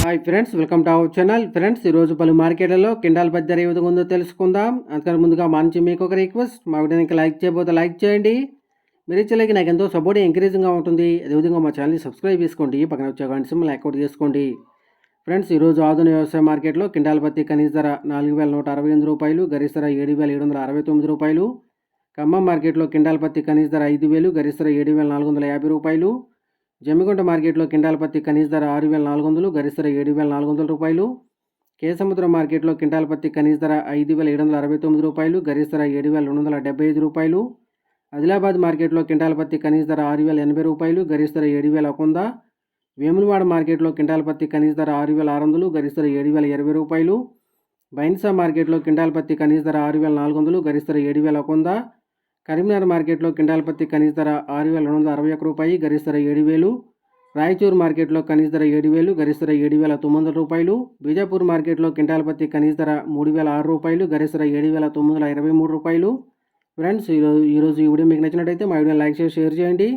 Hi friends, welcome to our channel. Friends, ఈరోజు పలు మార్కెట్లలో కింటాల్ పత్తి ధర ఏ విధంగా ఉందో తెలుసుకుందాం. అంతకన్నా ముందుగా మా నుంచి మీకు ఒక రిక్వెస్ట్, మా వీడియోకి లైక్ చేయబోతే లైక్ చేయండి. మీరు ఇచ్చేలాగి నాకు ఎంతో సపోర్ట్ ఎంకరేజింగ్గా ఉంటుంది. అదేవిధంగా మా ఛానల్ని సబ్స్క్రైబ్ చేసుకోండి, పక్కన వచ్చే గంట సింబల్ యాక్టివేట్ చేసుకోండి. ఫ్రెండ్స్, ఈరోజు ఆధునిక వ్యవసాయ మార్కెట్లో కింటాల్ పత్తి కనీస ధర 4168 రూపాయలు, గరిష్ట ధర 7769 రూపాయలు. ఖమ్మం మార్కెట్లో కింటాల్ పత్తి కనీస ధర 5000, గరిష్ట ధర 7450 రూపాయలు. జమ్మిగుంట మార్కెట్లో కింటాల్ పత్తి కనీస ధర 6400, గరిష్ట ధర 7400 రూపాయలు. కేసముద్రం మార్కెట్లో కింటాల్ పత్తి కనీస ధర 5769 రూపాయలు, గరిష్ట ధర 7275 రూపాయలు. ఆదిలాబాద్ మార్కెట్లో కింటాల్ పత్తి కనీస ధర 6080 రూపాయలు, గరిష్ట ధర 7100. వేములవాడ మార్కెట్లో కింటాల్ పత్తి కనీస ధర 6600, గరిష్ట ధర 7020 రూపాయలు. బైన్సా మార్కెట్లో కింటాల్ పత్తి కనీస ధర 6400, గరిష్ట ధర 7100. కరీంనగర్ మార్కెట్లో కింటాల్ పత్తి కనీస ధర 6261 రూపాయి, గరిష్ట ధర 7000. రాయచూరు మార్కెట్లో కనీస ధర 7000, గరిష్ట ధర 7900 రూపాయలు. బీజాపూర్ మార్కెట్లో కింటాల్ పత్తి కనీస ధర 3006 రూపాయలు, గరిష్ట ధర 7923 రూపాయలు. ఫ్రెండ్స్, ఈరోజు ఈ వీడియో మీకు నచ్చినట్టయితే మా వీడియోని లైక్ చేసి షేర్ చేయండి.